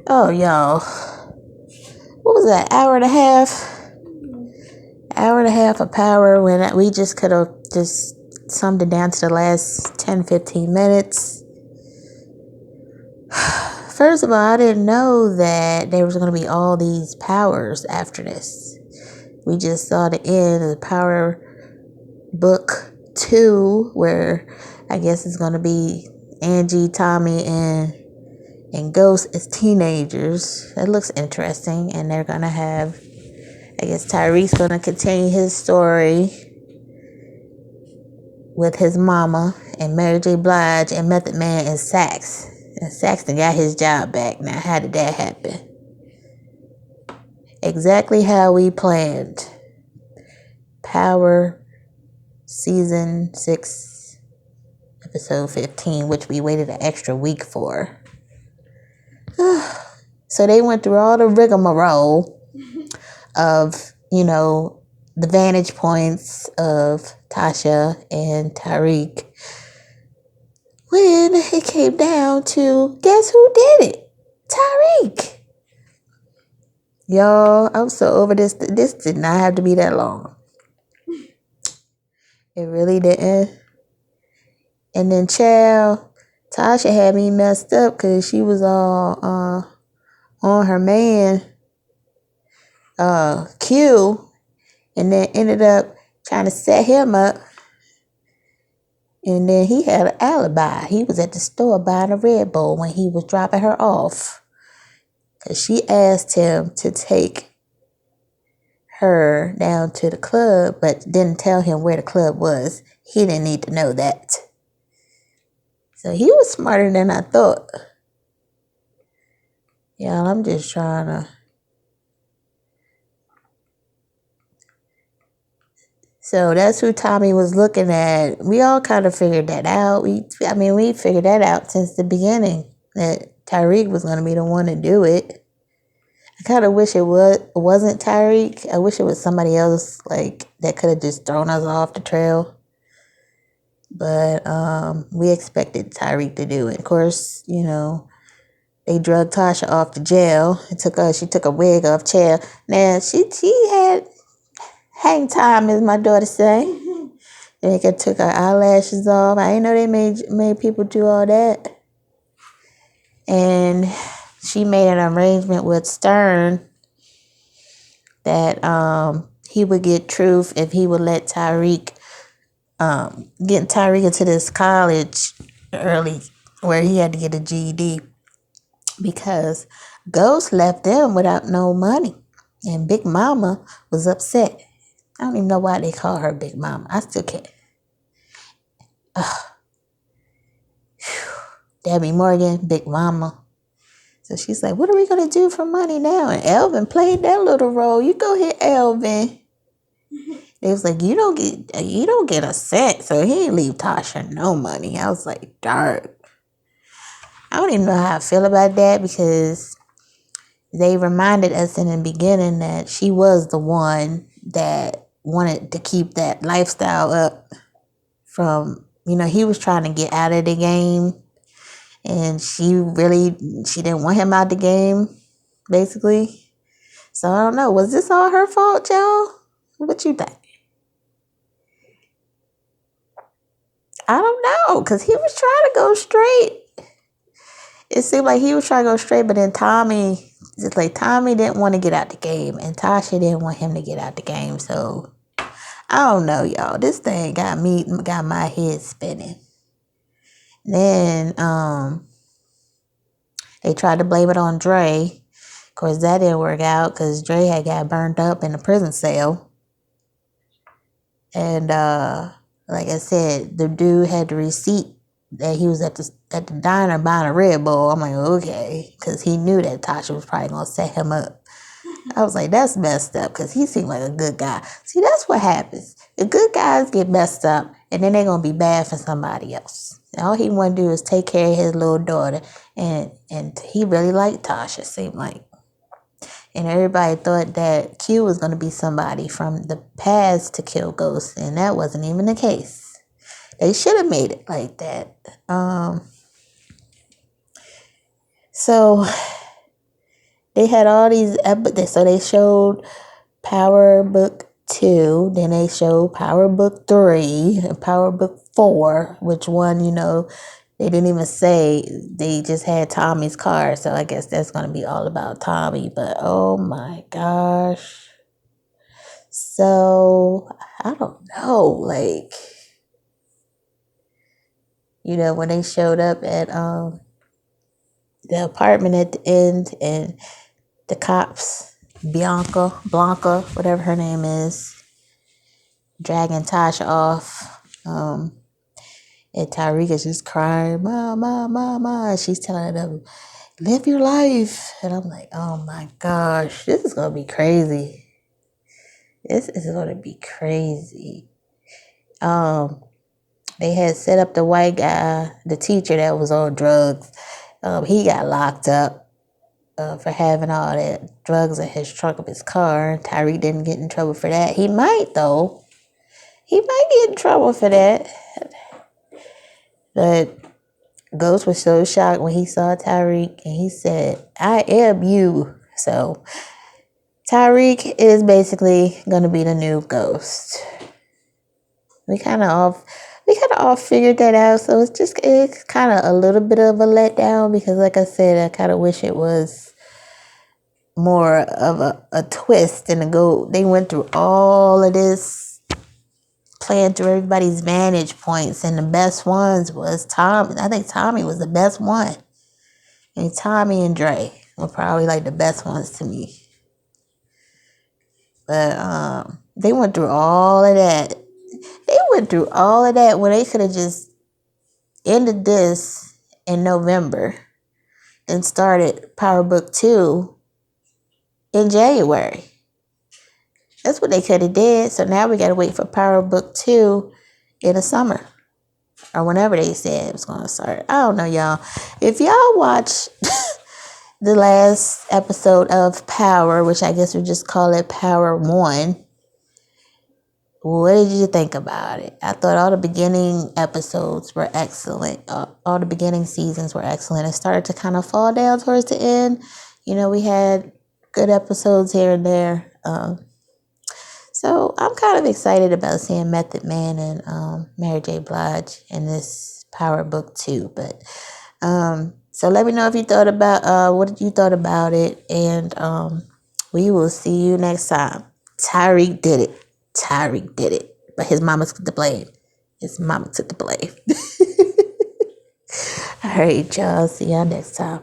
Oh, y'all. What was that? Hour and a half? Hour and a half of power when we just could have just summed it down to the last 10-15 minutes. First of all, I didn't know that there was going to be all these powers after this. We just saw the end of the Power Book 2, where I guess it's going to be Angie, Tommy, and Ghost as teenagers. That looks interesting. And they're going to have, I guess Tyreek's going to continue his story with his mama and Mary J. Blige and Method Man and Sax. And Saxton got his job back. Now, how did that happen? Exactly how we planned. Power Season 6, Episode 15, which we waited an extra week for. So they went through all the rigmarole of, the vantage points of Tasha and Tariq. When it came down to, guess who did it? Tariq. Y'all, I'm so over this. This did not have to be that long. It really didn't. And then, child, Tasha had me messed up because she was all on her man, Q, and then ended up trying to set him up. And then he had an alibi. He was at the store buying a Red Bull when he was dropping her off. Because she asked him to take her down to the club, but didn't tell him where the club was. He didn't need to know that. So he was smarter than I thought. Y'all, I'm just trying to... So that's who Tommy was looking at. We all kind of figured that out. We figured that out since the beginning, that Tariq was going to be the one to do it. I kind of wish it wasn't Tariq. I wish it was somebody else that could have just thrown us off the trail. But we expected Tariq to do it. Of course, they drugged Tasha off to jail. She took a wig off jail. Now she had hang time, as my daughter say. They took her eyelashes off. I didn't know they made people do all that. And she made an arrangement with Stern that he would get Truth if he would let Tariq get Tariq into this college early where he had to get a GED, because Ghost left them without no money. And Big Mama was upset. I don't even know why they call her Big Mama. I still can't. Debbie Morgan, Big Mama. So she's like, what are we going to do for money now? And Elvin played that little role. You go hit Elvin. They was like, you don't get a cent. So he didn't leave Tasha no money. I was like, dark. I don't even know how I feel about that, because they reminded us in the beginning that she was the one that wanted to keep that lifestyle up from, he was trying to get out of the game. And she didn't want him out the game, basically. So I don't know. Was this all her fault, y'all? What you think? I don't know, because he was trying to go straight. It seemed like he was trying to go straight, but then Tommy didn't want to get out the game, and Tasha didn't want him to get out the game. So I don't know, y'all. This thing got my head spinning. Then they tried to blame it on Dre. Of course, that didn't work out because Dre had got burned up in a prison cell. And like I said, the dude had the receipt that he was at the diner buying a Red Bull. I'm like, okay, because he knew that Tasha was probably going to set him up. I was like, that's messed up, because he seemed like a good guy. See, that's what happens. The good guys get messed up, and then they're going to be bad for somebody else. All he want to do is take care of his little daughter, and he really liked Tasha, seemed like. And everybody thought that Q was going to be somebody from the past to kill Ghost, and that wasn't even the case. They should have made it like that. So They had all these episodes. So they showed Power Book 2, then they showed Power Book 3, and Power Book 4, which one, they didn't even say. They just had Tommy's car, so I guess that's going to be all about Tommy. But oh my gosh. So, I don't know, like, when they showed up at the apartment at the end, and the cops, Blanca, whatever her name is, dragging Tasha off. And Tyreek is just crying, Ma, Ma, Ma, Ma. She's telling them, live your life. And I'm like, oh my gosh, this is going to be crazy. This is going to be crazy. They had set up the white guy, the teacher that was on drugs. He got locked up for having all that drugs in his trunk of his car. Tyreek didn't get in trouble for that. He might, though. He might get in trouble for that. But Ghost was so shocked when he saw Tyreek, and he said, I am you. So Tyreek is basically going to be the new Ghost. We kind of all figured that out. So it's kind of a little bit of a letdown, because like I said, I kind of wish it was more of a twist and a go. They went through all of this, playing through everybody's vantage points, and the best ones was Tommy. I think Tommy was the best one. And Tommy and Dre were probably like the best ones to me. But they went through all of that. They went through all of that when they could have just ended this in November and started Power Book 2 in January. That's what they could have did. So now we got to wait for Power Book 2 in the summer, or whenever they said it was going to start. I don't know, y'all. If y'all watch the last episode of Power, which I guess we just call it Power 1, what did you think about it? I thought all the beginning episodes were excellent. All the beginning seasons were excellent. It started to kind of fall down towards the end. We had good episodes here and there. So I'm kind of excited about seeing Method Man and Mary J. Blige in this Power Book 2. But so let me know if you thought about what you thought about it, and we will see you next time. Tyreek did it, but his mama took the blame. All right, y'all. See y'all next time.